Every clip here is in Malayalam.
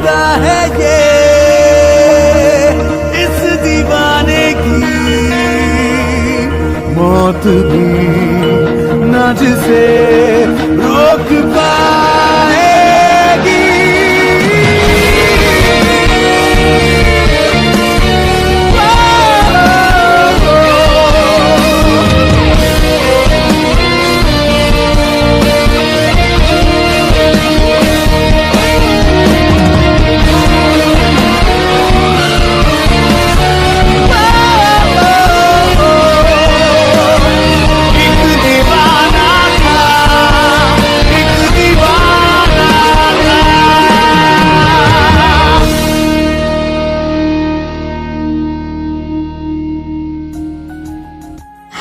खुदा है ये इस दीवाने की मौत भी ना जिसे रोक पाएगी।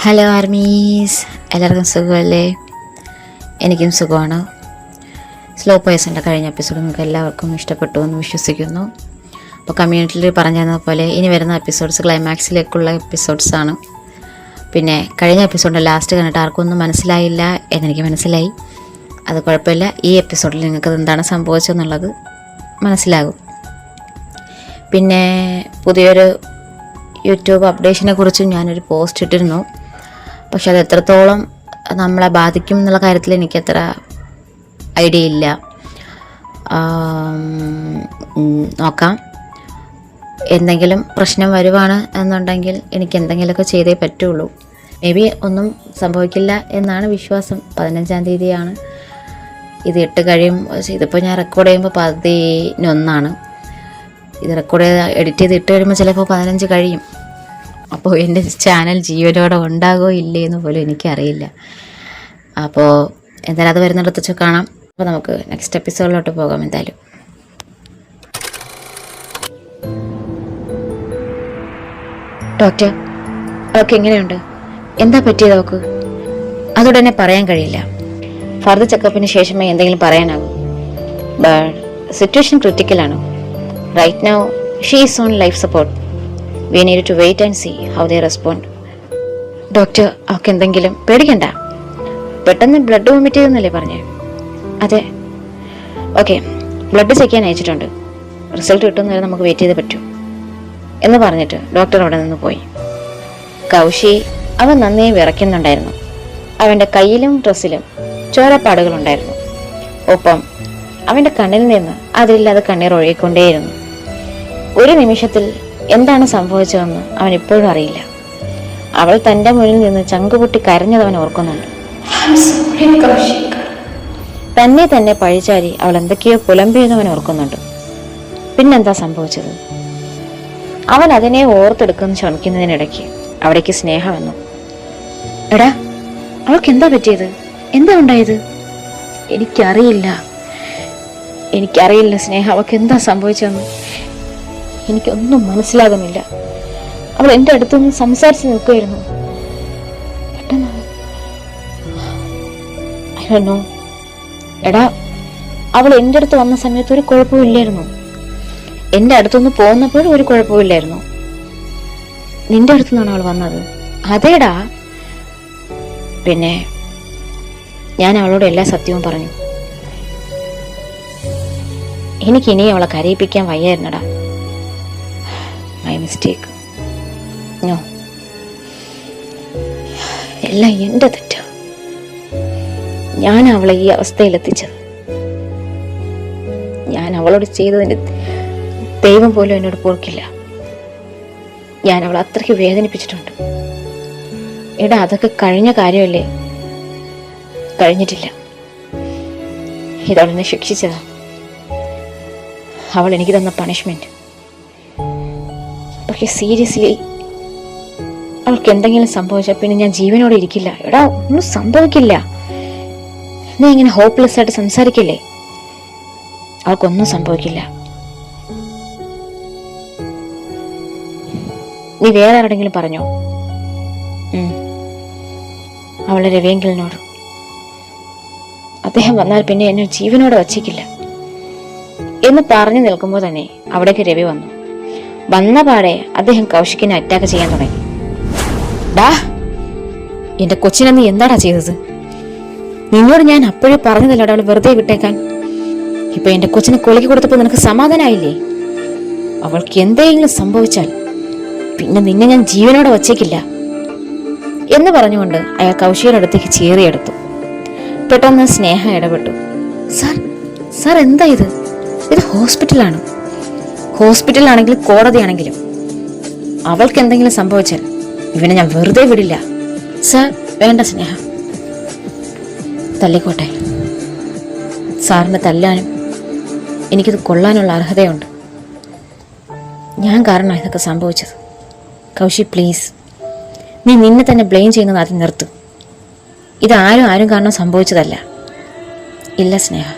ഹലോ ആർമീസ്, എല്ലാവർക്കും സുഖമല്ലേ? എനിക്കും സുഖമാണ്. സ്ലോ പോയ്സൻ്റെ കഴിഞ്ഞ എപ്പിസോഡ് നിങ്ങൾക്ക് എല്ലാവർക്കും ഇഷ്ടപ്പെട്ടു എന്ന് വിശ്വസിക്കുന്നു. അപ്പോൾ കമ്മ്യൂണിറ്റിയിൽ പറഞ്ഞിരുന്ന പോലെ ഇനി വരുന്ന എപ്പിസോഡ്സ് ക്ലൈമാക്സിലേക്കുള്ള എപ്പിസോഡ്സാണ്. പിന്നെ കഴിഞ്ഞ എപ്പിസോഡിൻ്റെ ലാസ്റ്റ് കണ്ടിട്ട് ആർക്കൊന്നും മനസ്സിലായില്ല എന്നെനിക്ക് മനസ്സിലായി. അത് കുഴപ്പമില്ല, ഈ എപ്പിസോഡിൽ നിങ്ങൾക്കത് എന്താണ് സംഭവിച്ചതെന്നുള്ളത് മനസ്സിലാകും. പിന്നെ പുതിയൊരു യൂട്യൂബ് അപ്ഡേഷനെ കുറിച്ചും ഞാനൊരു പോസ്റ്റ് ഇട്ടിരുന്നു. പക്ഷെ അത് എത്രത്തോളം നമ്മളെ ബാധിക്കും എന്നുള്ള കാര്യത്തിൽ എനിക്കത്ര ഐഡിയ ഇല്ല. നോക്കാം. എന്തെങ്കിലും പ്രശ്നം വരുവാണ് എന്നുണ്ടെങ്കിൽ എനിക്ക് എന്തെങ്കിലുമൊക്കെ ചെയ്തേ പറ്റുള്ളൂ. മേ ബി ഒന്നും സംഭവിക്കില്ല എന്നാണ് വിശ്വാസം. 15-ാം തീയതിയാണ് ഇത് ഇട്ട് കഴിയും. ഇതിപ്പോൾ ഞാൻ റെക്കോർഡ് ചെയ്യുമ്പോൾ 11 ഇത് റെക്കോർഡ് ചെയ്ത് എഡിറ്റ് ചെയ്ത് ഇട്ട് കഴിയുമ്പോൾ ചിലപ്പോൾ 15 കഴിയും. അപ്പോൾ എൻ്റെ ചാനൽ ജീവനോടെ ഉണ്ടാകുമോ ഇല്ലേ എന്ന് പോലും എനിക്കറിയില്ല. അപ്പോൾ എന്തായാലും അത് വരുന്നിടത്ത് വെച്ച് കാണാം. അപ്പോൾ നമുക്ക് നെക്സ്റ്റ് എപ്പിസോഡിലോട്ട് പോകാം. എന്തായാലും ഡോക്ടർ, അവൾക്ക് എങ്ങനെയുണ്ട്? എന്താ പറ്റിയത് അവൾക്ക്? അതോടെ പറയാൻ കഴിയില്ല. ഫർദർ ചെക്കപ്പിന് ശേഷമേ എന്തെങ്കിലും പറയാനാകും. ബട്ട് സിറ്റുവേഷൻ ക്രിട്ടിക്കലാണ്. Right now she is on life support. We need to wait and see how they respond. Doctor, അവൾക്ക് എന്തെങ്കിലും പേടിക്കണ്ട. പെട്ടെന്ന് ബ്ലഡ് വോമിറ്റ് ചെയ്തെന്നല്ലേ പറഞ്ഞേ? അതെ. ഓക്കെ, ബ്ലഡ് ചെക്ക് ചെയ്യാൻ അയച്ചിട്ടുണ്ട്. റിസൾട്ട് കിട്ടുന്നവരെ നമുക്ക് വെയിറ്റ് ചെയ്ത് പറ്റൂ എന്ന് പറഞ്ഞിട്ട് ഡോക്ടർ അവിടെ നിന്ന് പോയി. കൗശി അവൻ നന്നേ വിറയ്ക്കുന്നുണ്ടായിരുന്നു. അവൻ്റെ കയ്യിലും ഡ്രസ്സിലും ചോരപ്പാടുകളുണ്ടായിരുന്നു. ഒപ്പം അവൻ്റെ കണ്ണിൽ നിന്ന് അതിലില്ലാതെ കണ്ണീർ ഒഴുകിക്കൊണ്ടേയിരുന്നു. ഒരു നിമിഷത്തിൽ എന്താണ് സംഭവിച്ചതെന്ന് അവൻ ഇപ്പോഴും അറിയില്ല. അവൾ തൻ്റെ മുന്നിൽ നിന്ന് ചങ്കുപൊട്ടി കരഞ്ഞത് അവൻ ഓർക്കുന്നുണ്ട്. തന്നെ പഴിച്ചാരി അവൾ എന്തൊക്കെയോ പുലമ്പിയെന്ന് അവൻ ഓർക്കുന്നുണ്ട്. പിന്നെന്താ സംഭവിച്ചത്? അവൻ അതിനെ ഓർത്തെടുക്കുന്ന ശ്രമിക്കുന്നതിനിടയ്ക്ക് അവിടേക്ക് സ്നേഹ വന്നു. എടാ, അവൾക്ക് എന്താ പറ്റിയത്? എന്താ ഉണ്ടായത്? എനിക്കറിയില്ല സ്നേഹ, അവൾക്ക് എന്താ സംഭവിച്ചതെന്ന് എനിക്കൊന്നും മനസ്സിലാകുന്നില്ല. അവൾ എൻ്റെ അടുത്തൊന്ന് സംസാരിച്ച് നിൽക്കുമായിരുന്നു. പെട്ടെന്ന് എടാ, അവൾ എൻ്റെ അടുത്ത് വന്ന സമയത്ത് ഒരു കുഴപ്പമില്ലായിരുന്നു. എൻ്റെ അടുത്തൊന്ന് പോകുന്നപ്പോഴും ഒരു കുഴപ്പമില്ലായിരുന്നു. നിന്റെ അടുത്തു നിന്നാണ് അവൾ വന്നത്? അതേടാ. പിന്നെ ഞാൻ അവളോട് എല്ലാ സത്യവും പറഞ്ഞു. എനിക്കിനി അവളെ കരയിപ്പിക്കാൻ വയ്യായിരുന്നടാ. My mistake. നോ, എല്ലാം എൻ്റെ തെറ്റാ. ഞാൻ അവളെ ഈ അവസ്ഥയിലെത്തിച്ചത്. ഞാൻ അവളോട് ചെയ്തതിന് ദൈവം പോലും എന്നോട് പൊറുക്കില്ല. ഞാൻ അവളെ അത്രയ്ക്ക് വേദനിപ്പിച്ചിട്ടുണ്ട്. എടാ, അതൊക്കെ കഴിഞ്ഞ കാര്യമല്ലേ? കഴിഞ്ഞിട്ടില്ല. ഇതവളെന്നെ ശിക്ഷിച്ചതാ. അവൾ എനിക്ക് തന്ന പണിഷ്മെന്റ്. പക്ഷെ സീരിയസ്ലി അവൾക്ക് എന്തെങ്കിലും സംഭവിച്ചാൽ പിന്നെ ഞാൻ ജീവനോടെ ഇരിക്കില്ല. എടാ, ഒന്നും സംഭവിക്കില്ല. നീ ഇങ്ങനെ ഹോപ്പ്ലെസ് ആയിട്ട് സംസാരിക്കില്ലേ? അവൾക്കൊന്നും സംഭവിക്കില്ല. നീ വേറെ ആരുടെങ്കിലും പറഞ്ഞോ? അവളെ രവിയെങ്കിലിനോട്. അദ്ദേഹം വന്നാൽ പിന്നെ എന്നെ ജീവനോടെ വച്ചിക്കില്ല എന്ന് പറഞ്ഞു നിൽക്കുമ്പോൾ തന്നെ അവിടേക്ക് രവി വന്നു. വന്ന പാടെ അദ്ദേഹം കൗശിക്കിനെ അറ്റാക്ക് ചെയ്യാൻ തുടങ്ങി. ഡാ, എന്റെ കൊച്ചിനെ നീ എന്താടാ ചെയ്തത്? നിന്നോട് ഞാൻ അപ്പോഴേ പറഞ്ഞതല്ലടാ അവൾ വെറുതെ വിട്ടേക്കാൻ. ഇപ്പൊ എന്റെ കൊച്ചിനെ കൊലക്കി കൊടുത്തപ്പോ നിനക്ക് സമാധാനായില്ലേ? അവൾക്ക് എന്തെങ്കിലും സംഭവിച്ചാൽ പിന്നെ നിന്നെ ഞാൻ ജീവനോടെ വച്ചേക്കില്ല എന്ന് പറഞ്ഞുകൊണ്ട് അയാൾ കൗശിയുടെ അടുത്തേക്ക് ചേറിയെടുത്തു. പെട്ടെന്ന് സ്നേഹ ഇടപെട്ടു. സാർ സാർ എന്താ ഇത്? ഇത് ഹോസ്പിറ്റലാണ്. ഹോസ്പിറ്റലാണെങ്കിലും കോടതിയാണെങ്കിലും അവൾക്ക് എന്തെങ്കിലും സംഭവിച്ചാൽ ഇവനെ ഞാൻ വെറുതെ വിടില്ല. സാർ വേണ്ട സ്നേഹ, തല്ലിക്കോട്ടെ. സാറിനെ തല്ലാനും എനിക്കിത് കൊള്ളാനുള്ള അർഹതയുണ്ട്. ഞാൻ കാരണം ഇതൊക്കെ സംഭവിച്ചത്. കൗശി പ്ലീസ്, നീ നിന്നെ തന്നെ ബ്ലെയിം ചെയ്യുന്നത് ആദ്യം നിർത്തും. ഇതാരും കാരണം സംഭവിച്ചതല്ല. ഇല്ല സ്നേഹ,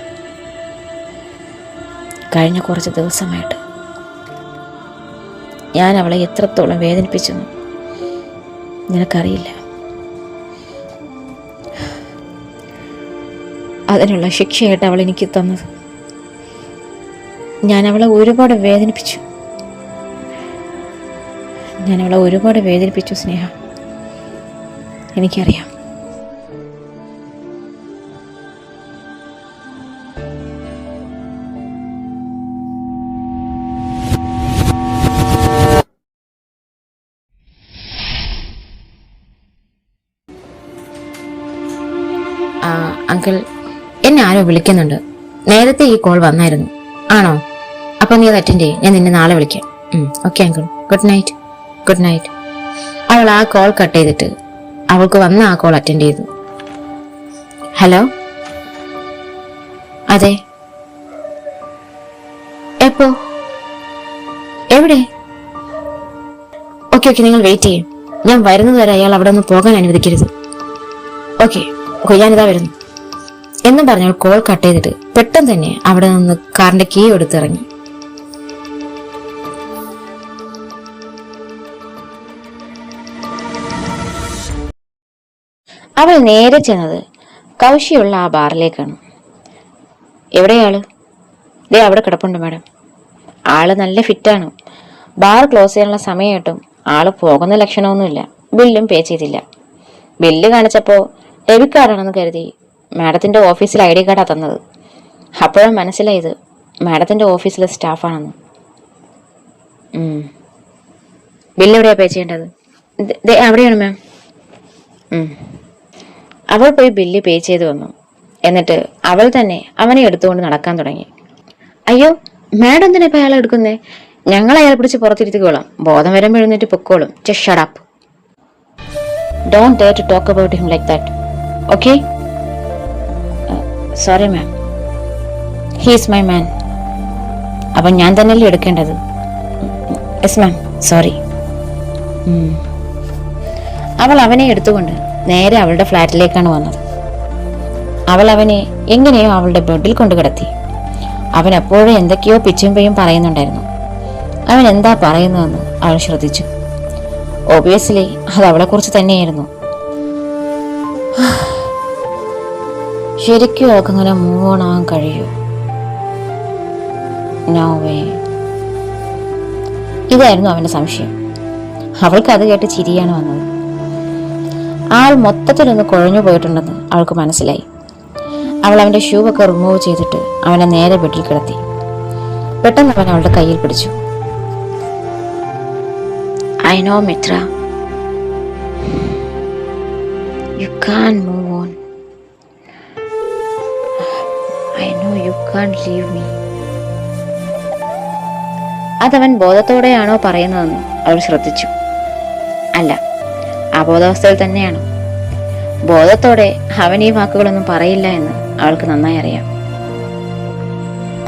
കഴിഞ്ഞ കുറച്ച് ദിവസമായിട്ട് ഞാൻ അവളെ എത്രത്തോളം വേദനിപ്പിച്ചെന്ന് നിനക്കറിയില്ല. അതിനുള്ള ശിക്ഷയായിട്ട് അവൾ എനിക്ക് തന്നത്. ഞാൻ അവളെ ഒരുപാട് വേദനിപ്പിച്ചു സ്നേഹ, എനിക്കറിയാം. അങ്കിൾ, എന്നെ ആരോ വിളിക്കുന്നുണ്ട്. നേരത്തെ ഈ കോൾ വന്നായിരുന്നു. ആണോ? അപ്പൊ നീ അത് അറ്റൻഡ് ചെയ്യ്. ഞാൻ നിന്നെ നാളെ വിളിക്കാം. Okay uncle, good night. Good night. അവൾ ആ കോൾ കട്ട് ചെയ്തിട്ട് അവൾക്ക് വന്ന ആ കോൾ അറ്റൻഡ് ചെയ്തു. ഹലോ? അതെ. എപ്പോ? എവിടെ? ഓക്കെ നിങ്ങൾ വെയിറ്റ് ചെയ്യും. ഞാൻ വരുന്നത് വരെ അയാൾ അവിടെ ഒന്ന് പോകാൻ അനുവദിക്കരുത്. ഓക്കെ ഞാനിതാ വരുന്നു എന്നും പറഞ്ഞവൾ കോൾ കട്ട് ചെയ്തിട്ട് പെട്ടെന്ന് തന്നെ അവിടെ നിന്ന് കാറിന്റെ കീ എടുത്തിറങ്ങി. അവൾ നേരെ ചെന്നത് കൗശിയുള്ള ആ ബാറിലേക്കാണ്. എവിടെയാള്? ദേ അവിടെ കിടപ്പുണ്ട് മാഡം. ആള് നല്ല ഫിറ്റാണ്. ബാർ ക്ലോസ് ചെയ്യാനുള്ള സമയമായിട്ടും ആള് പോകുന്ന ലക്ഷണമൊന്നുമില്ല. ബില്ലും പേ ചെയ്തില്ല. ബില്ല് കാണിച്ചപ്പോ ഡെബിറ്റ് കാർഡാണെന്ന് കരുതി മാഡത്തിന്റെ ഓഫീസിൽ ID കാർഡാ തന്നത്. അപ്പോഴാണ് മനസ്സിലായത് മാഡത്തിന്റെ ഓഫീസിലെ സ്റ്റാഫാണെന്ന്. ബില്ല് എവിടെയാ പേ ചെയ്യേണ്ടത്? അവിടെയാണ് മാം. അവൾ പോയി ബില്ല് പേ ചെയ്ത് വന്നു. എന്നിട്ട് അവൾ തന്നെ അവനെ എടുത്തുകൊണ്ട് നടക്കാൻ തുടങ്ങി. അയ്യോ മാഡം എന്തിനാ ഇപ്പൊ അയാളെ എടുക്കുന്നേ? ഞങ്ങൾ അയാളെ പിടിച്ച് പുറത്തിരുത്തിക്കോളാം. ബോധം വരുമ്പോൾ എഴുന്നേറ്റ് പൊക്കോളും. Just shut up. Don't dare to talk about him like that. Okay? Sorry ma'am. He is my man. അപ്പം ഞാൻ തന്നെയല്ലേ എടുക്കേണ്ടത്? Yes ma'am, sorry. അവൾ അവനെ എടുത്തുകൊണ്ട് നേരെ അവളുടെ ഫ്ലാറ്റിലേക്കാണ് വന്നത്. അവൾ അവനെ എങ്ങനെയോ അവളുടെ ബെഡിൽ കൊണ്ട് കിടത്തി. അവൻ എപ്പോഴും എന്തൊക്കെയോ പിച്ചും പെയ്യും പറയുന്നുണ്ടായിരുന്നു. അവൻ എന്താ പറയുന്നതെന്ന് അവൾ ശ്രദ്ധിച്ചു. ഒബിയസ്ലി അത് അവളെക്കുറിച്ച് തന്നെയായിരുന്നു. ശരിക്കും അവൾക്കങ്ങനെ മൂവ് ഓൺ ആവാൻ കഴിയൂ? No way. ഇതായിരുന്നു അവന്റെ സംശയം. അവൾക്ക് അത് കേട്ട് ചിരിയാണ് വന്നത്. ആൾ മൊത്തത്തിലൊന്ന് കുഴഞ്ഞു പോയിട്ടുണ്ടെന്ന് അവൾക്ക് മനസ്സിലായി. അവൾ അവന്റെ ഷൂ ഒക്കെ റിമൂവ് ചെയ്തിട്ട് അവനെ നേരെ ബെഡിൽ കിടത്തി. പെട്ടെന്ന് അവൻ അവളുടെ കയ്യിൽ പിടിച്ചു. I know Mitra. You can't move on. I know you can't leave me. അതവൻ ബോധത്തോടെയാണോ പറയുന്നതെന്ന് അവൾ ശ്രദ്ധിച്ചു. അല്ല, അബോധാവസ്ഥയിൽ തന്നെയാണ്. ബോധത്തോടെ അവൻ ഈ വാക്കുകളൊന്നും പറയില്ല എന്ന് അവൾക്ക് നന്നായി അറിയാം.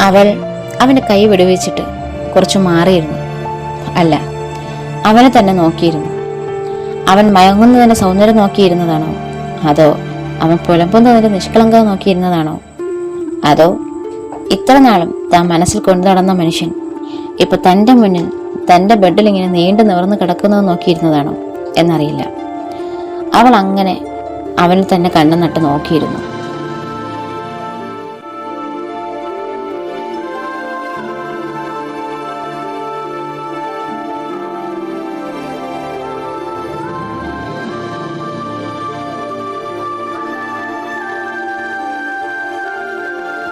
അവൾ അവന്റെ കൈ വിടുവിച്ചിട്ട് കുറച്ചു മാറിയിരുന്നു. അല്ല, അവനെ തന്നെ നോക്കിയിരുന്നു. അവൻ മയങ്ങുന്നതിന്റെ സൗന്ദര്യം നോക്കിയിരുന്നതാണോ, അതോ അവൻ പുലമ്പുന്നതിന്റെ നിഷ്കളങ്കത നോക്കിയിരുന്നതാണോ, അതോ ഇത്ര നാളും താൻ മനസ്സിൽ കൊണ്ടു നടന്ന മനുഷ്യൻ ഇപ്പൊ തന്റെ മുന്നിൽ തന്റെ ബെഡിൽ ഇങ്ങനെ നീണ്ടു നിവർന്ന് കിടക്കുന്നത് നോക്കിയിരുന്നതാണോ എന്നറിയില്ല. അവൾ അങ്ങനെ അവനിൽ തന്നെ കണ്ണു നട്ട് നോക്കിയിരുന്നു.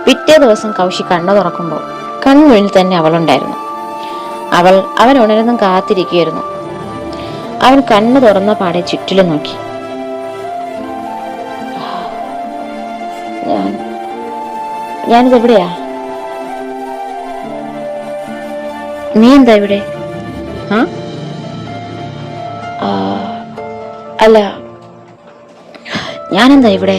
പിറ്റേ ദിവസം കൗശി കണ്ണു തുറക്കുമ്പോൾ കൺമുന്നിൽ തന്നെ അവളുണ്ടായിരുന്നു. അവൻ ഉണരുന്നും കാത്തിരിക്കുകയായിരുന്നു. അവൻ കണ്ണു തുറന്ന പാടെ ചുറ്റിലും നോക്കി. ഞാനിതെവിടെയാ? നീ എന്താ ഇവിടെ? അല്ല, ഞാനെന്താ ഇവിടെ?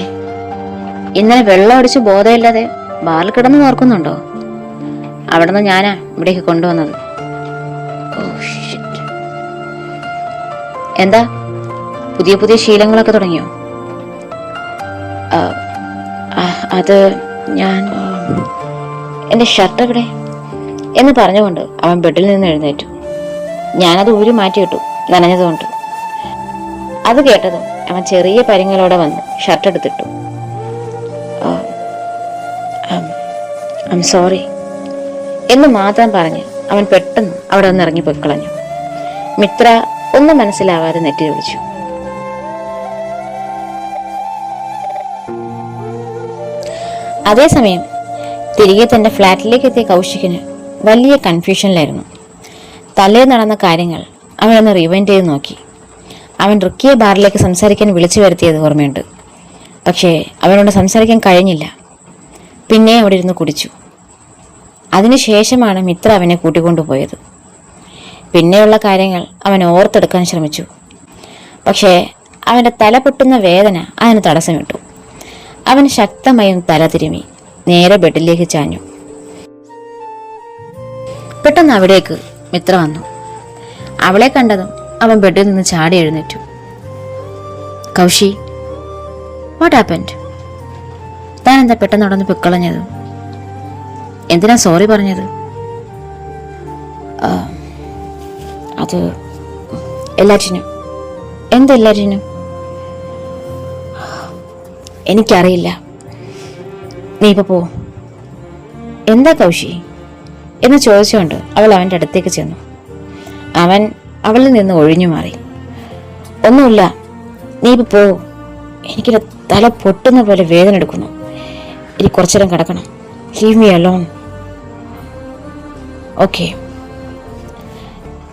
ഇന്നലെ വെള്ളം അടിച്ച് ബോധമില്ലാതെ ബാറിൽ കിടന്ന് ഓർക്കുന്നുണ്ടോ? അവിടുന്ന് ഞാനാ ഇവിടേക്ക് കൊണ്ടുവന്നത്. എന്താ പുതിയ പുതിയ ശീലങ്ങളൊക്കെ തുടങ്ങിയോ? അത് ഞാൻ എന്റെ ഷർട്ട് എവിടെ എന്ന് പറഞ്ഞുകൊണ്ട് അവൻ ബെഡിൽ നിന്ന് എഴുന്നേറ്റു. ഞാനത് ഊരി മാറ്റിയിട്ടു, നനഞ്ഞതുകൊണ്ട്. അത് കേട്ടതും അവൻ ചെറിയ പരിങ്ങലോടെ വന്ന് ഷർട്ട് എടുത്തിട്ടു. ഐം സോറി എന്ന് മാത്രം പറഞ്ഞ് അവൻ പെട്ടെന്ന് അവിടെ നിന്ന് ഇറങ്ങിപ്പോയി കളഞ്ഞു. മിത്ര ഒന്നും മനസ്സിലാവാതെ നെറ്റി വിളിച്ചു. അതേസമയം തിരികെ തന്റെ ഫ്ലാറ്റിലേക്ക് എത്തിയ കൗശികിന് വലിയ കൺഫ്യൂഷനിലായിരുന്നു. തലേ നടന്ന കാര്യങ്ങൾ അവനൊന്ന് റിവൈൻഡ് ചെയ്ത് നോക്കി. അവൻ റിക്കിയെ ബാറിലേക്ക് സംസാരിക്കാൻ വിളിച്ചു വരുത്തിയത് ഓർമ്മയുണ്ട്. പക്ഷേ അവനോട് സംസാരിക്കാൻ കഴിഞ്ഞില്ല. പിന്നെ അവിടെ ഇരുന്ന് കുടിച്ചു. അതിനുശേഷമാണ് മിത്ര അവനെ കൂട്ടിക്കൊണ്ടുപോയത്. പിന്നെയുള്ള കാര്യങ്ങൾ അവൻ ഓർത്തെടുക്കാൻ ശ്രമിച്ചു. പക്ഷേ അവൻ്റെ തല പൊട്ടുന്ന വേദന അതിന് തടസ്സമിട്ടു. അവൻ ശക്തമായും തല തിരുമി നേരെ ബെഡിലേക്ക് ചാഞ്ഞു. പെട്ടെന്ന് അവിടേക്ക് മിത്ര വന്നു. അവളെ കണ്ടതും അവൻ ബെഡിൽ നിന്ന് ചാടി എഴുന്നേറ്റു. കൗശി, വാട്ട് ഹാപ്പൻഡ്? താൻ എന്താ പെട്ടെന്ന് അവിടെ നിന്ന് പിക്കളഞ്ഞത്? എന്തിനാ സോറി പറഞ്ഞത്? അത് എല്ലാറ്റിനും. എന്തെല്ലാറ്റിനും? എനിക്കറിയില്ല. നീ ഇപ്പൊ പോ. എന്താ കൗശി എന്ന് ചോദിച്ചുകൊണ്ട് അവൾ അവൻ്റെ അടുത്തേക്ക് ചെന്നു. അവൻ അവളിൽ നിന്ന് ഒഴിഞ്ഞു മാറി. ഒന്നുമില്ല, നീ ഇപ്പൊ പോ. എനിക്കിത് തല പൊട്ടുന്ന പോലെ വേദന എടുക്കുന്നു. ഇനി കുറച്ചേരം കിടക്കണം. Leave me alone. ഓക്കെ,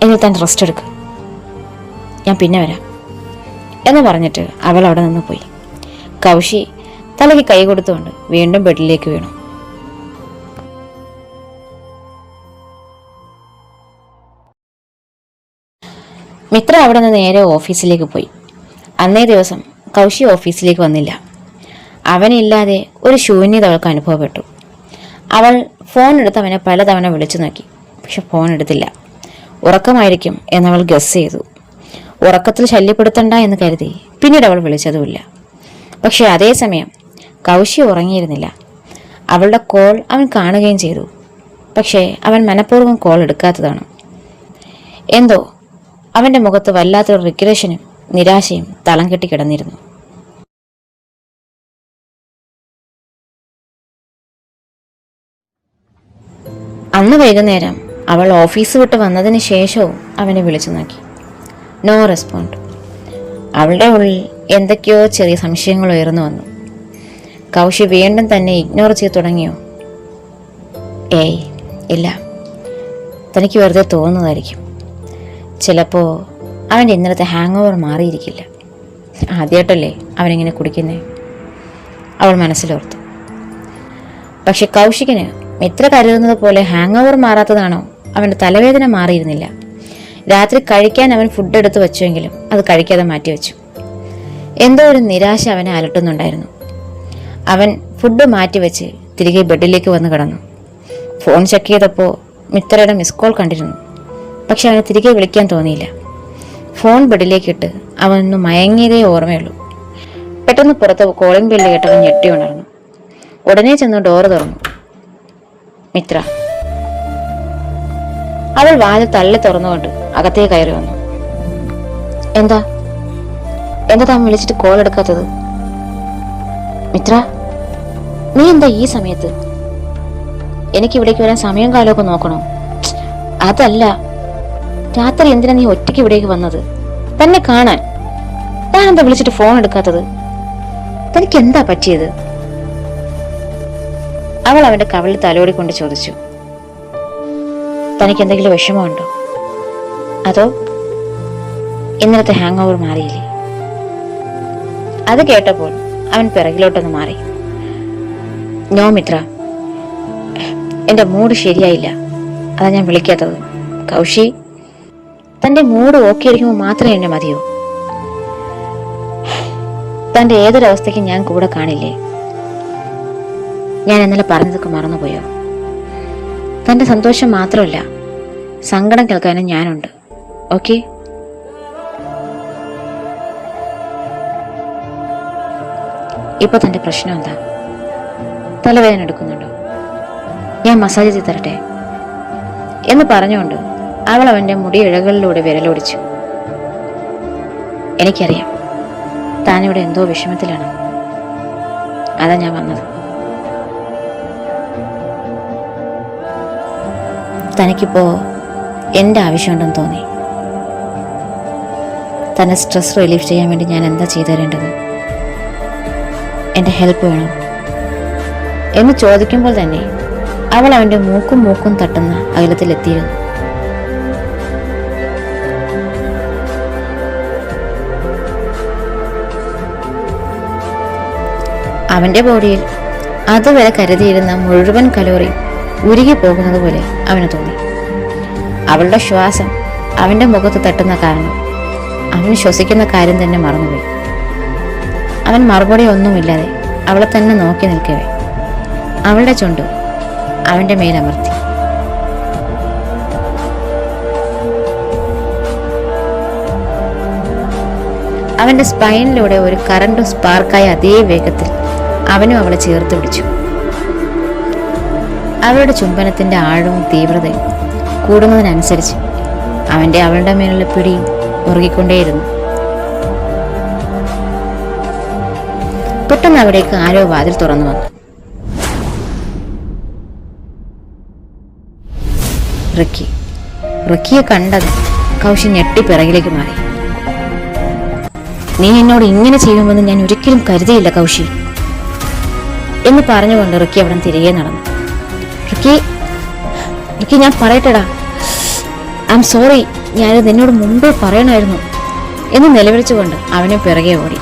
എങ്കിൽ താൻ റെസ്റ്റ് എടുക്ക്. ഞാൻ പിന്നെ വരാം എന്ന് പറഞ്ഞിട്ട് അവൾ അവിടെ നിന്ന് പോയി. കൗശി തലയ്ക്ക് കൈ കൊടുത്തുകൊണ്ട് വീണ്ടും ബെഡിലേക്ക് വീണു. മിത്ര അവിടെ നിന്ന് നേരെ ഓഫീസിലേക്ക് പോയി. അന്നേ ദിവസം കൗശി ഓഫീസിലേക്ക് വന്നില്ല. അവനില്ലാതെ ഒരു ശൂന്യത അവൾക്ക് അനുഭവപ്പെട്ടു. അവൾ ഫോൺ എടുത്ത് അവനെ പലതവണ വിളിച്ചു നോക്കി. പക്ഷെ ഫോൺ എടുത്തില്ല. ഉറക്കമായിരിക്കും എന്നവൾ ഗസ് ചെയ്തു. ഉറക്കത്തിൽ ശല്യപ്പെടുത്തണ്ട എന്ന് കരുതി പിന്നീട് അവൾ വിളിച്ചതുമില്ല. പക്ഷെ അതേസമയം കൗശി ഉറങ്ങിയിരുന്നില്ല. അവളുടെ കോൾ അവൻ കാണുകയും ചെയ്തു. പക്ഷേ അവൻ മനഃപൂർവ്വം കോൾ എടുക്കാത്തതാണ്. എന്തോ അവൻ്റെ മുഖത്ത് വല്ലാത്തൊരു റിഗ്രഷനും നിരാശയും തളം കെട്ടി കിടന്നിരുന്നു. അന്ന് വൈകുന്നേരം അവൾ ഓഫീസ് വിട്ട് വന്നതിന് ശേഷവും അവനെ വിളിച്ചു നോക്കി. No respond. അവളുടെ ഉള്ളിൽ എന്തൊക്കെയോ ചെറിയ സംശയങ്ങൾ ഉയർന്നു വന്നു. കൗശി വീണ്ടും തന്നെ ഇഗ്നോർ ചെയ്ത് തുടങ്ങിയോ? ഏയ് ഇല്ല, തനിക്ക് വെറുതെ തോന്നുന്നതായിരിക്കും. ചിലപ്പോൾ അവൻ്റെ ഇന്നലത്തെ ഹാങ് ഓവർ മാറിയിരിക്കില്ല. ആദ്യമായിട്ടല്ലേ അവനിങ്ങനെ കുടിക്കുന്നേ, അവൾ മനസ്സിലോർത്തു. പക്ഷെ കൗശികിന് മിത്ര കരുതുന്നത് പോലെ ഹാങ് ഓവർ മാറാത്തതാണോ അവൻ്റെ തലവേദന മാറിയിരുന്നില്ല. രാത്രി കഴിക്കാൻ അവൻ ഫുഡ് എടുത്ത് വെച്ചുവെങ്കിലും അത് കഴിക്കാതെ മാറ്റിവെച്ചു. എന്തോ ഒരു നിരാശ അവനെ അലട്ടുന്നുണ്ടായിരുന്നു. അവൻ ഫുഡ് മാറ്റിവെച്ച് തിരികെ ബെഡിലേക്ക് വന്ന് കിടന്നു. ഫോൺ ചെക്ക് ചെയ്തപ്പോൾ മിത്രയുടെ മിസ് കോൾ കണ്ടിരുന്നു. പക്ഷെ അവനെ തിരികെ വിളിക്കാൻ തോന്നിയില്ല. ഫോൺ ബെഡിലേക്കിട്ട് അവനൊന്ന് മയങ്ങിയതേ ഓർമ്മയുള്ളൂ. പെട്ടെന്ന് പുറത്ത് കോളിംഗ് ബെല്ല് കേട്ടവൻ ഞെട്ടി ഉണർന്നു. ഉടനെ ചെന്ന് ഡോറ് തുറന്നു. മിത്ര. അവൾ വാതിൽ തള്ളി തുറന്നുകൊണ്ട് അകത്തേക്ക് കയറി വന്നു. എന്താ താൻ വിളിച്ചിട്ട് കോൾ എടുക്കാത്തത്? മിത്ര, നീ എന്താ ഈ സമയത്ത്? എനിക്ക് ഇവിടേക്ക് വരാൻ സമയം കാലമൊക്കെ നോക്കണോ? അതല്ല, രാത്രി എന്തിനാ നീ ഒറ്റയ്ക്ക് ഇവിടേക്ക് വന്നത്? തന്നെ കാണാൻ. താൻ എന്താ വിളിച്ചിട്ട് ഫോൺ എടുക്കാത്തത്? തനിക്ക് എന്താ പറ്റിയത്? അവൾ അവന്റെ കവിളിൽ തലോടിക്കൊണ്ട് ചോദിച്ചു, തനിക്ക് എന്തെങ്കിലും വിഷമമുണ്ടോ? അതോ ഇന്നലത്തെ ഹാങ് ഓവർ മാറിയില്ലേ? അത് കേട്ടപ്പോൾ അവൻ പിറകിലോട്ടൊന്ന് മാറി. നോ മിത്ര, എന്റെ മൂഡ് ശരിയായില്ല, അതാ ഞാൻ വിളിക്കാത്തത്. കൗശി, തന്റെ മൂഡ് ഓക്കെ ഇരിക്കുമ്പോൾ മാത്രമേ എന്നെ മതിയോ? തന്റെ ഏതൊരവസ്ഥയ്ക്കും ഞാൻ കൂടെ കാണില്ലേ? ഞാൻ ഇന്നലെ പറഞ്ഞതൊക്കെ മറന്നുപോയോ? തന്റെ സന്തോഷം മാത്രമല്ല, സങ്കടം കേൾക്കാനും ഞാനുണ്ട്. ഓക്കെ? ഇപ്പൊ തന്റെ പ്രശ്നം എന്താ? തലവേദന എടുക്കുന്നുണ്ടോ? ഞാൻ മസാജ് ചെയ്ത് തരട്ടെ എന്ന് പറഞ്ഞുകൊണ്ട് അവൾ അവന്റെ മുടി ഇഴകളിലൂടെ വിരലോടിച്ചു. എനിക്കറിയാം താനിവിടെ എന്തോ വിഷമത്തിലാണ്, അതാ ഞാൻ വന്നത്. തനിക്കിപ്പോ എന്റെ ആവശ്യമുണ്ടെന്ന് തോന്നി. തന്നെ സ്ട്രെസ് റിലീഫ് ചെയ്യാൻ വേണ്ടി ഞാൻ എന്താ ചെയ്തു തരേണ്ടത്? എന്റെ ഹെൽപ്പ് വേണം എന്ന് ചോദിക്കുമ്പോൾ തന്നെ അവൾ അവന്റെ മൂക്കും തട്ടുന്ന അകലത്തിലെത്തിയിരുന്നു. അവന്റെ ബോഡിയിൽ അതുവരെ കരുതിയിരുന്ന മുഴുവൻ കലോറി ഉരുകി പോകുന്നത് പോലെ അവന് തോന്നി. അവളുടെ ശ്വാസം അവന്റെ മുഖത്ത് തട്ടുന്ന കാരണം അവന് ശ്വസിക്കുന്ന കാര്യം തന്നെ മറന്നുപോയി. അവൻ മറുപടി ഒന്നുമില്ലാതെ അവളെ തന്നെ നോക്കി നിൽക്കവേ അവളുടെ ചുണ്ട് അവന്റെ മേലമർത്തി. അവന്റെ സ്പൈനിലൂടെ ഒരു കറണ്ട് സ്പാർക്കായ അതേ വേഗത്തിൽ അവനും അവളെ ചേർത്ത് പിടിച്ചു. അവളുടെ ചുംബനത്തിന്റെ ആഴവും തീവ്രതയും കൂടുന്നതിനനുസരിച്ച് അവളുടെ മേലുള്ള പിടിയും ഉറങ്ങിക്കൊണ്ടേയിരുന്നു. പെട്ടെന്ന് അവിടേക്ക് ആരോ വാതിൽ തുറന്നു വന്നു. റിക്കിയെ കണ്ടത് കൗശി ഞെട്ടി പിറകിലേക്ക് മാറി. നീ എന്നോട് ഇങ്ങനെ ചെയ്യുമെന്ന് ഞാൻ ഒരിക്കലും കരുതിയില്ല കൗശി എന്ന് പറഞ്ഞുകൊണ്ട് റിക്കി അവിടെ തിരികെ നടന്നു. റിക്കി ഞാൻ പറയട്ടെടാ, ഐ എം സോറി, ഞാനിത് നിന്നോട് മുമ്പേ പറയണമായിരുന്നു എന്ന് നിലവിളിച്ചുകൊണ്ട് അവനെ പിറകെ ഓടി.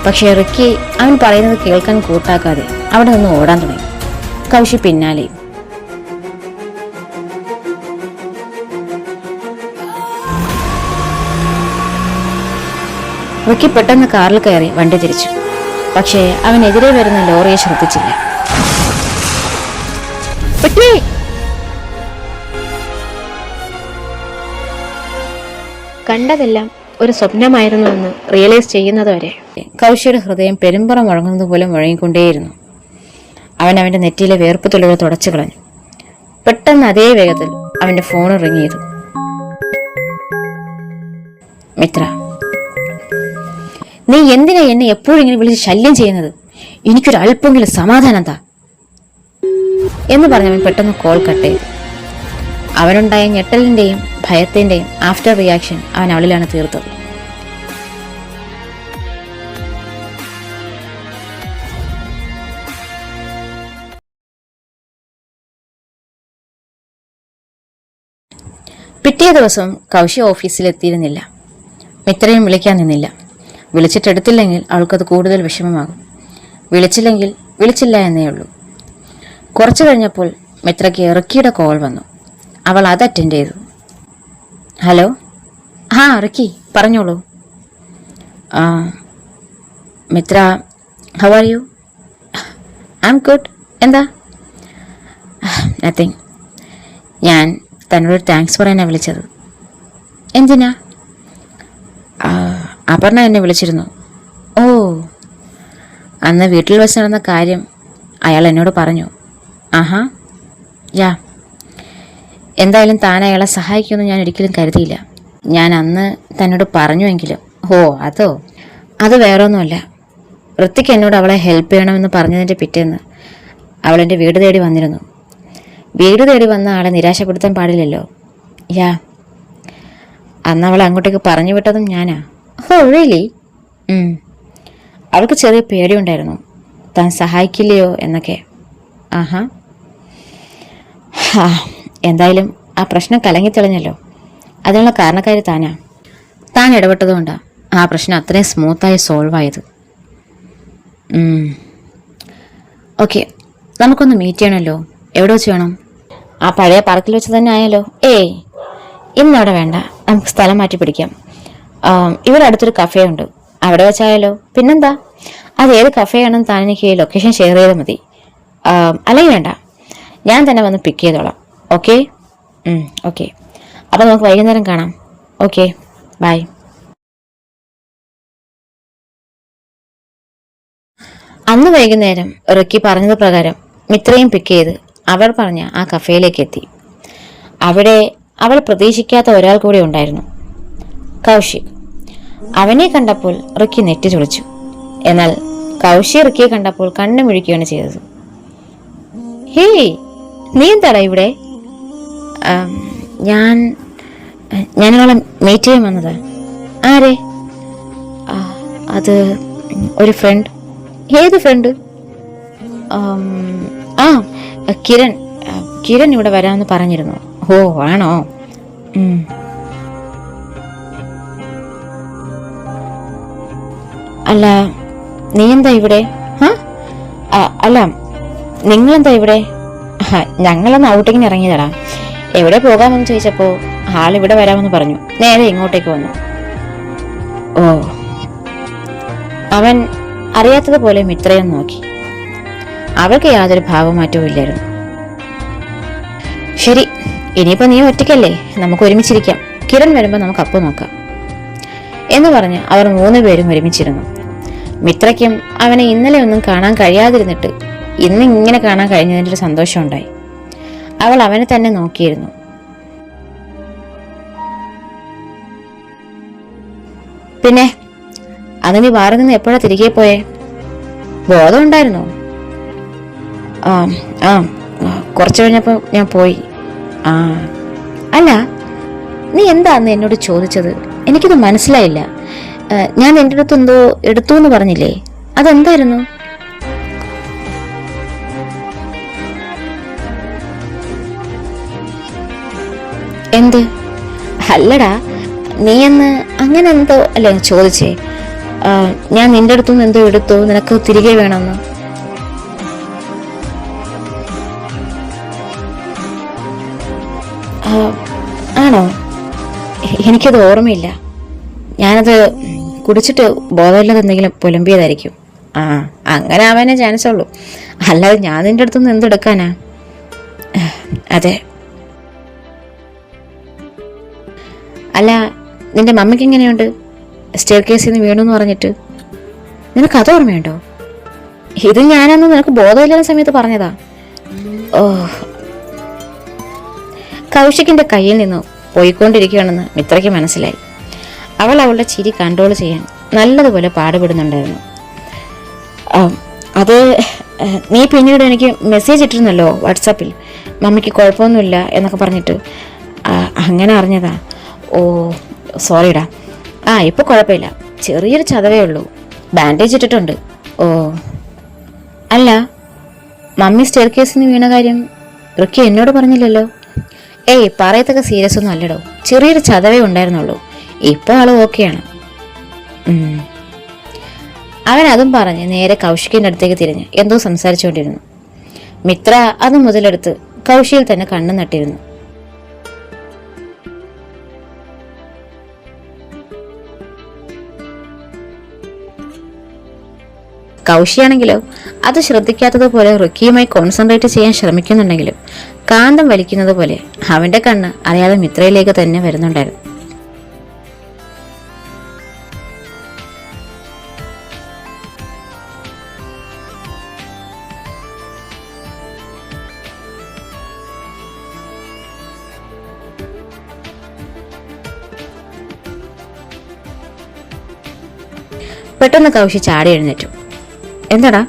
പക്ഷേ റിക്കി അവൻ പറയുന്നത് കേൾക്കാൻ കൂട്ടാക്കാതെ അവിടെ നിന്ന് ഓടാൻ തുടങ്ങി. കൗശി പിന്നാലെയും. റിക്കി പെട്ടെന്ന് കാറിൽ കയറി വണ്ടി തിരിച്ചു. പക്ഷേ അവനെതിരെ വരുന്ന ലോറിയെ ശ്രദ്ധിച്ചില്ല. കണ്ടതെല്ലാം ഒരു സ്വപ്നമായിരുന്നുവെന്ന് റിയലൈസ് ചെയ്യുന്നതുവരെ കൗശിയുടെ ഹൃദയം പെരുമ്പറ മുഴങ്ങുന്നത് പോലെ മുഴങ്ങിക്കൊണ്ടേയിരുന്നു. അവന്റെ നെറ്റിയിലെ വേർപ്പ് തുള്ളികൾ തുടച്ചു കളഞ്ഞു. പെട്ടെന്ന് അതേ വേഗത്തിൽ അവന്റെ ഫോൺ റിങ് ചെയ്തു. മിത്ര, നീ എന്തിനാ എന്നെ എപ്പോഴും ഇങ്ങനെ വിളിച്ച് ശല്യം ചെയ്യുന്നത്? എനിക്കൊരു അല്പമെങ്കിലും സമാധാനം താ എന്ന് പറഞ്ഞവൻ പെട്ടെന്ന് കോൾ കട്ട് ചെയ്തു. അവനുണ്ടായ ഞെട്ടലിന്റെയും ഭയത്തിന്റെയും ആഫ്റ്റർ റിയാക്ഷൻ അവൻ അവളിലാണ് തീർത്തത്. പിറ്റേ ദിവസം കൗശി ഓഫീസിലെത്തിയിരുന്നില്ല. മിത്രയും വിളിക്കാൻ നിന്നില്ല. വിളിച്ചിട്ടെടുത്തില്ലെങ്കിൽ അവൾക്കത് കൂടുതൽ വിഷമമാകും. വിളിച്ചില്ലെങ്കിൽ വിളിച്ചില്ല എന്നേ ഉള്ളൂ. കുറച്ചു കഴിഞ്ഞപ്പോൾ മിത്രയ്ക്ക് റിക്കിയുടെ കോൾ വന്നു. അവൾ അത് അറ്റൻഡ് ചെയ്തു. ഹലോ, റിക്കി പറഞ്ഞോളൂ. Mitra, how are you? I am good. എന്താ? നത്തിങ്. ഞാൻ തന്നോട് താങ്ക്സ് പറയാനാണ് വിളിച്ചത്. എന്തിനാ? അപർണ എന്നെ വിളിച്ചിരുന്നു. ഓ, അന്ന് വീട്ടിൽ വെച്ച് നടന്ന കാര്യം അയാൾ എന്നോട് പറഞ്ഞു. ആഹാ, യാ. എന്തായാലും താൻ അയാളെ സഹായിക്കുമെന്ന് ഞാൻ ഒരിക്കലും കരുതിയില്ല. ഞാൻ അന്ന് തന്നോട് പറഞ്ഞുവെങ്കിലും. അത് വേറൊന്നുമല്ല. ഋത്തിക്ക് എന്നോട് അവളെ ഹെൽപ്പ് ചെയ്യണമെന്ന് പറഞ്ഞതിൻ്റെ പിറ്റേന്ന് അവളെൻ്റെ വീട് തേടി വന്നിരുന്നു. വീട് തേടി വന്ന ആളെ നിരാശപ്പെടുത്താൻ പാടില്ലല്ലോ. യാ, അന്ന് അവളെ അങ്ങോട്ടേക്ക് പറഞ്ഞു വിട്ടതും ഞാനാ. റിയലി? അവൾക്ക് ചെറിയ പേടിയുണ്ടായിരുന്നു, താൻ സഹായിക്കില്ലയോ എന്നൊക്കെ. ആഹാ. എന്തായാലും ആ പ്രശ്നം കലങ്ങിത്തെളിഞ്ഞല്ലോ. അതിനുള്ള കാരണക്കാരി താനാ. താൻ ഇടപെട്ടതുകൊണ്ടാണ് ആ പ്രശ്നം അത്രയും സ്മൂത്തായി സോൾവ് ആയത്. ഓക്കെ, നമുക്കൊന്ന് മീറ്റ് ചെയ്യണമല്ലോ. എവിടെ വെച്ച് വേണം? ആ പഴയ പാർക്കിൽ വെച്ച് തന്നെ ആയാലോ? ഏയ്, ഇന്നവിടെ വേണ്ട, നമുക്ക് സ്ഥലം മാറ്റി പിടിക്കാം. ഇവിടെ അടുത്തൊരു കഫേ ഉണ്ട്, അവിടെ വെച്ചായാലോ? പിന്നെന്താ, അത് ഏത് കഫേയാണെന്ന് താൻ എനിക്ക് ലൊക്കേഷൻ ഷെയർ ചെയ്താൽ മതി. അല്ലെങ്കിൽ വേണ്ട, ഞാൻ തന്നെ വന്ന് പിക്ക് ചെയ്തോളാം. ഓക്കെ? ഓക്കെ, അപ്പോൾ നമുക്ക് വൈകുന്നേരം കാണാം. Okay, bye. അന്ന് വൈകുന്നേരം റിക്കി പറഞ്ഞത് പ്രകാരം മിത്രയും പിക്ക് ചെയ്ത് അവൾ പറഞ്ഞ ആ കഫേയിലേക്ക് എത്തി. അവിടെ അവൾ പ്രതീക്ഷിക്കാത്ത ഒരാൾ കൂടി ഉണ്ടായിരുന്നു, കൗശിക്. അവനെ കണ്ടപ്പോൾ റിക്കി നെറ്റി ചുളിച്ചു. എന്നാൽ കൗശി റിക്കിയെ കണ്ടപ്പോൾ കണ്ണു മിഴിക്കുകയാണ് ചെയ്തത്. ഹേയ്, നീ എന്താടാ ഇവിടെ? ഞാനവളെ മീറ്റ് ചെയ്യാൻ വന്നത്. ആരെ? അത് ഒരു ഫ്രണ്ട്. ഏത് ഫ്രണ്ട്? കിരൺ. കിരൺ ഇവിടെ വരാമെന്ന് പറഞ്ഞിരുന്നു. ഓ, ആണോ? അല്ല, നീ എന്താ ഇവിടെ? അല്ല, നിങ്ങളെന്താ ഇവിടെ? ഞങ്ങളൊന്ന് ഔട്ടിങ്ങിന് ഇറങ്ങിയതാടാ. എവിടെ പോകാമെന്ന് ചോദിച്ചപ്പോൾ ആളിവിടെ വരാമെന്ന് പറഞ്ഞു. നേരെ ഇങ്ങോട്ടേക്ക് വന്നു. ഓ. അവൻ അറിയാത്തതുപോലെ മിത്രയെ നോക്കി. അവൾക്ക് യാതൊരു ഭാവമാറ്റവും ഇല്ലായിരുന്നു. ശരി, ഇനിയിപ്പോ നീ ഒറ്റയ്ക്കല്ലേ, നമുക്ക് ഒരുമിച്ചിരിക്കാം. കിരൺ വരുമ്പോൾ നമുക്ക് അപ്പം നോക്കാം എന്ന് പറഞ്ഞ് അവർ 3 പേരും ഒരുമിച്ചിരുന്നു. മിത്രയ്ക്കും അവനെ ഇന്നലെ ഒന്നും കാണാൻ കഴിയാതിരുന്നിട്ട് ഇന്ന് ഇങ്ങനെ കാണാൻ കഴിഞ്ഞതിൻ്റെ ഒരു സന്തോഷം ഉണ്ടായി. അവൾ അവനെ തന്നെ നോക്കിയിരുന്നു. പിന്നെ അത് നീ ബാറിൽ നിന്ന് എപ്പോഴാ തിരികെ പോയേ? ബോധം ഉണ്ടായിരുന്നോ? കുറച്ചു കഴിഞ്ഞപ്പോൾ ഞാൻ പോയി. അല്ല, നീ എന്താ അന്ന് എന്നോട് ചോദിച്ചത്? എനിക്കിത് മനസ്സിലായില്ല. ഞാൻ എൻ്റെ അടുത്ത് എന്തോ എടുത്തു എന്ന് പറഞ്ഞില്ലേ, അതെന്തായിരുന്നു? എന്ത്? അല്ലടാ, നീ എന്ന് അങ്ങനെ എന്തോ അല്ലേ ചോദിച്ചേ? ഞാൻ നിന്റെ അടുത്തുനിന്ന് എന്തോ എടുത്തു, നിനക്ക് തിരികെ വേണമെന്ന്. ആണോ? എനിക്കത് ഓർമ്മയില്ല. ഞാനത് കുടിച്ചിട്ട് ബോധമില്ലാതെ എന്തെങ്കിലും പുലമ്പിയതായിരിക്കും. അങ്ങനെ ആവാനേ ചാൻസ് ഉള്ളൂ. അല്ലാതെ ഞാൻ നിന്റെ അടുത്തുനിന്ന് എന്തെടുക്കാനാ? അതെ. അല്ല, നിന്റെ മമ്മിക്ക് എങ്ങനെയുണ്ട്? സ്റ്റെയർ കേസിൽ നിന്ന് വീണു എന്ന് പറഞ്ഞിട്ട് നിനക്ക് അത് ഓർമ്മയുണ്ടോ? ഇത് ഞാനന്ന് നിനക്ക് ബോധമില്ലാത്ത സമയത്ത് പറഞ്ഞതാ. ഓ. കൗശിക്കിന്റെ കയ്യിൽ നിന്ന് പോയിക്കൊണ്ടിരിക്കുകയാണെന്ന് മിത്രയ്ക്ക് മനസ്സിലായി. അവൾ അവളുടെ ചിരി കൺട്രോൾ ചെയ്യാൻ നല്ലതുപോലെ പാടുപെടുന്നുണ്ടായിരുന്നു. അത് നീ പിന്നീട് എനിക്ക് മെസ്സേജ് ഇട്ടിരുന്നല്ലോ വാട്സാപ്പിൽ, മമ്മിക്ക് കുഴപ്പമൊന്നുമില്ല എന്നൊക്കെ പറഞ്ഞിട്ട്. അങ്ങനെ അറിഞ്ഞതാ. ഓ, സോറിടാ. ഇപ്പോൾ കുഴപ്പമില്ല, ചെറിയൊരു ചതവേ ഉള്ളൂ, ബാൻഡേജ് ഇട്ടിട്ടുണ്ട്. ഓ. അല്ല, മമ്മി സ്റ്റെയർ കേസിൽ നിന്ന് വീണ കാര്യം റിക്കി എന്നോട് പറഞ്ഞില്ലല്ലോ. ഏയ്, പറയത്തക്ക സീരിയസ് ഒന്നും അല്ലടോ, ചെറിയൊരു ചതവേ ഉണ്ടായിരുന്നുള്ളൂ. ഇപ്പോൾ ആള് ഓക്കെയാണ്. അവൻ അതും പറഞ്ഞ് നേരെ കൗശിക്കിന്റെ അടുത്തേക്ക് തിരിഞ്ഞ് എന്തോ സംസാരിച്ചുകൊണ്ടിരുന്നു. മിത്ര അത് മുതലെടുത്ത് കൗശിയിൽ തന്നെ കണ്ണു നട്ടിരുന്നു. കൗശിയാണെങ്കിലോ അത് ശ്രദ്ധിക്കാത്തതുപോലെ റിക്കിയുമായി കോൺസെൻട്രേറ്റ് ചെയ്യാൻ ശ്രമിക്കുന്നുണ്ടെങ്കിലും കാന്തം വലിക്കുന്നത് പോലെ അവന്റെ കണ്ണ് അറിയാതെ മിത്രയിലേക്ക് തന്നെ വരുന്നുണ്ടായിരുന്നു. പെട്ടെന്ന് കൗശി ചാടി എഴുന്നേറ്റു. എന്താടാ?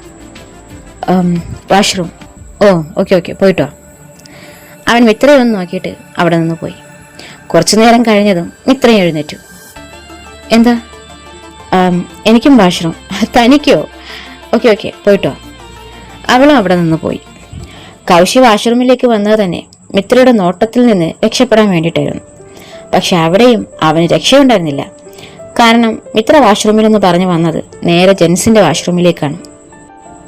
വാഷ്റൂം. ഓ, ഓക്കെ, പോയിട്ടോ. അവൻ മിത്രയൊന്ന് നോക്കിയിട്ട് അവിടെ നിന്ന് പോയി. കുറച്ചു നേരം കഴിഞ്ഞതും മിത്രയും എഴുന്നേറ്റു. എന്താ? എനിക്കും വാഷ്റൂം. തനിക്കോ? ഓക്കെ, പോയിട്ടോ. അവളും അവിടെ നിന്ന് പോയി. കൗശി വാഷ്റൂമിലേക്ക് വന്നത് തന്നെ മിത്രയുടെ നോട്ടത്തിൽ നിന്ന് രക്ഷപ്പെടാൻ വേണ്ടിയിട്ടായിരുന്നു. പക്ഷെ അവിടെയും അവന് രക്ഷയുണ്ടായിരുന്നില്ല. കാരണം മിത്ര വാഷ്റൂമിലെന്ന് പറഞ്ഞു വന്നത് നേരെ ജെൻസിന്റെ വാഷ്റൂമിലേക്കാണ്.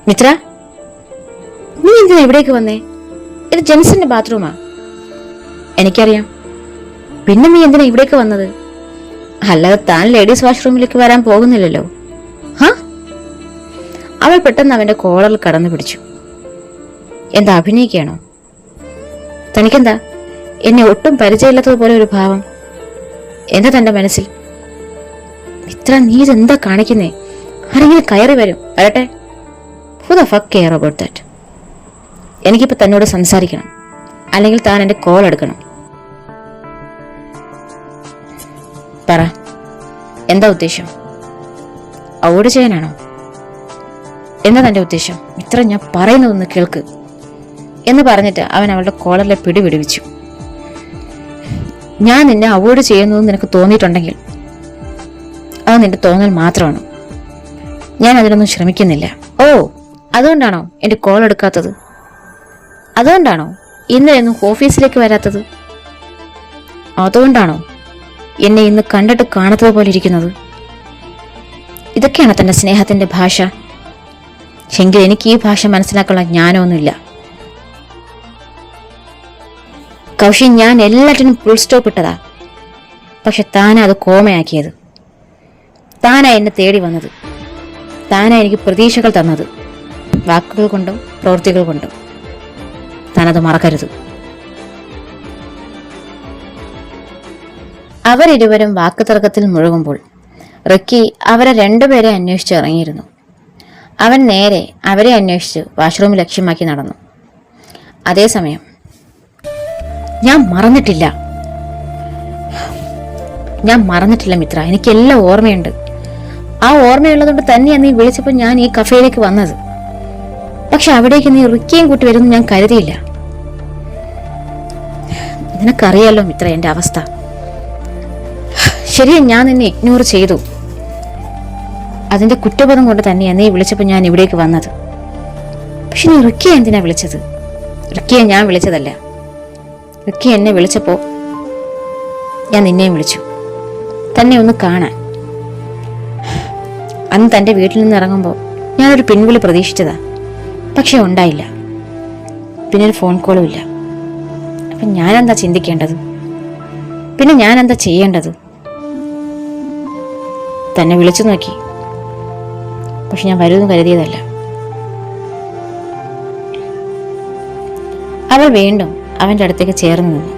മിത്ര, നീ എന്തിനാ ഇവിടേക്ക് വന്നേ? ഇത് ജെൻസിന്റെ ബാത്റൂമാ. എനിക്കറിയാം. പിന്നെ നീ എന്തിനാ ഇവിടേക്ക് വന്നത്? അല്ലാതെ താൻ ലേഡീസ് വാഷ്റൂമിലേക്ക് വരാൻ പോകുന്നില്ലല്ലോ. ഹാ? അവൾ പെട്ടെന്ന് അവന്റെ കോളറിൽ കടന്നു പിടിച്ചു. എന്താ, അഭിനയിക്കുകയാണോ? തനിക്കെന്താ എന്നെ ഒട്ടും പരിചയമില്ലാത്തതുപോലെ ഒരു ഭാവം? എന്താ തന്റെ മനസ്സിൽ? ഇത്ര നീ ഇതെന്താ കാണിക്കുന്നേ? ആരെങ്കിലും കയറി വരും, വരട്ടെ. Who the fuck care about that? എനിക്കിപ്പോ തന്നോട് സംസാരിക്കണം, അല്ലെങ്കിൽ താൻ എന്റെ കോൾ എടുക്കണം. പറ, എന്താ ഉദ്ദേശം? അവോയ്ഡ് ചെയ്യാനാണോ? എന്താ തന്റെ ഉദ്ദേശം? ഇത്ര ഞാൻ പറയുന്നതൊന്ന് കേൾക്ക് എന്ന് പറഞ്ഞിട്ട് അവൻ അവളുടെ കോളറിലെ പിടി വിടുവിച്ചു. ഞാൻ നിന്നെ അവോയ്ഡ് ചെയ്യുന്നതെന്ന് നിനക്ക് തോന്നിയിട്ടുണ്ടെങ്കിൽ അത് നിന്റെ തോന്നൽ മാത്രമാണ്. ഞാൻ അതിനൊന്നും ശ്രമിക്കുന്നില്ല. ഓ, അതുകൊണ്ടാണോ എന്റെ കോൾ എടുക്കാത്തത്? അതുകൊണ്ടാണോ ഇന്നലെയൊന്നും ഓഫീസിലേക്ക് വരാത്തത്? അതുകൊണ്ടാണോ എന്നെ ഇന്ന് കണ്ടിട്ട് കാണാത്തത് പോലെ ഇരിക്കുന്നത്? ഇതൊക്കെയാണ് തന്റെ സ്നേഹത്തിന്റെ ഭാഷ. എങ്കിൽ എനിക്ക് ഈ ഭാഷ മനസ്സിലാക്കാനുള്ള ജ്ഞാനമൊന്നുമില്ല. കൗശി, ഞാൻ എല്ലാറ്റിനും ഫുൾ സ്റ്റോപ്പ് ഇട്ടതാ. പക്ഷെ താനാ അത് കോമയാക്കിയത്. താനാ എന്നെ തേടി വന്നത്. താനാ എനിക്ക് പ്രതീക്ഷകൾ തന്നത്, വാക്കുകൾ കൊണ്ടും പ്രവൃത്തികൾ കൊണ്ടും. താനത് മറക്കരുത്. അവരിരുവരും വാക്കുതർക്കത്തിൽ മുഴുകുമ്പോൾ റിക്കി അവരെ രണ്ടുപേരെ അന്വേഷിച്ച് ഇറങ്ങിയിരുന്നു. അവൻ നേരെ അവരെ അന്വേഷിച്ച് വാഷ്റൂം ലക്ഷ്യമാക്കി നടന്നു. അതേസമയം ഞാൻ മറന്നിട്ടില്ല മിത്ര. എനിക്കെല്ലാം ഓർമ്മയുണ്ട്. ആ ഓർമ്മയുള്ളതുകൊണ്ട് തന്നെയാണ് നീ വിളിച്ചപ്പോൾ ഞാൻ ഈ കഫേയിലേക്ക് വന്നത്. പക്ഷെ അവിടേക്ക് നീ റിക്കിയും കൂട്ടി വരുമെന്ന് ഞാൻ കരുതിയില്ല. നിനക്കറിയാലോ മിത്ര എന്റെ അവസ്ഥ. ശരിയാ, ഞാൻ നിന്നെ ഇഗ്നോർ ചെയ്തു. അതിന്റെ കുറ്റബോധം കൊണ്ട് തന്നെയാണ് നീ വിളിച്ചപ്പോൾ ഞാൻ ഇവിടേക്ക് വന്നത്. പക്ഷെ നീ റിക്കിയെ എന്തിനാ വിളിച്ചത്? റിക്കിയെ ഞാൻ വിളിച്ചതല്ല. റിക്കി എന്നെ വിളിച്ചപ്പോ ഞാൻ നിന്നെയും വിളിച്ചു, തന്നെ ഒന്ന് കാണാൻ. അന്ന് തന്റെ വീട്ടിൽ നിന്ന് ഇറങ്ങുമ്പോൾ ഞാനൊരു പിൻവിളി പ്രതീക്ഷിച്ചതാ. പക്ഷെ ഉണ്ടായില്ല. പിന്നെ ഒരു ഫോൺ കോളും ഇല്ല. അപ്പൊ ഞാനെന്താ ചിന്തിക്കേണ്ടത്? പിന്നെ ഞാനെന്താ ചെയ്യേണ്ടത്? തന്നെ വിളിച്ചു നോക്കി. പക്ഷെ ഞാൻ വരുമെന്ന് കരുതിയതല്ല. അവൾ വീണ്ടും അവന്റെ അടുത്തേക്ക് ചേർന്ന് നിന്നു.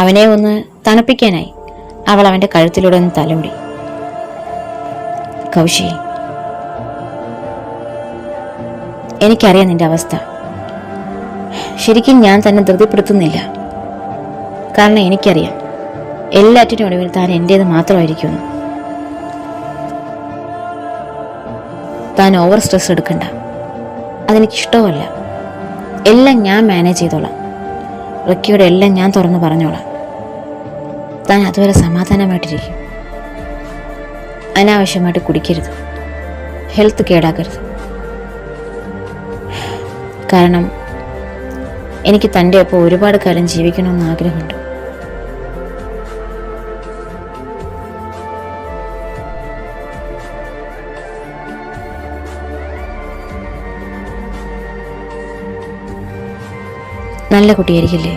അവനെ ഒന്ന് തണുപ്പിക്കാനായി അവൾ അവന്റെ കഴുത്തിലൂടെ ഒന്ന് തലോടി. കൗശി, എനിക്കറിയാം നിന്റെ അവസ്ഥ. ശരിക്കും ഞാൻ തന്നെ ധൃതിപ്പെടുത്തുന്നില്ല. കാരണം എനിക്കറിയാം എല്ലാറ്റിനും ഒടുവിൽ താൻ എന്റേത് മാത്രമായിരിക്കുമെന്ന്. താൻ ഓവർ സ്ട്രെസ് എടുക്കണ്ട. അതെനിക്കിഷ്ടവുമല്ല. എല്ലാം ഞാൻ മാനേജ് ചെയ്തോളാം. റിക്കിയുടെ എല്ലാം ഞാൻ തുറന്നു പറഞ്ഞോളാം. താൻ അതുവരെ സമാധാനമായിട്ടിരിക്കും. അനാവശ്യമായിട്ട് കുടിക്കരുത്. ഹെൽത്ത് കേടാക്കരുത്. കാരണം എനിക്ക് തൻ്റെ ഒപ്പം ഒരുപാട് കാലം ജീവിക്കണമെന്ന് ആഗ്രഹമുണ്ട്. നല്ല കുട്ടിയായിരിക്കില്ലേ?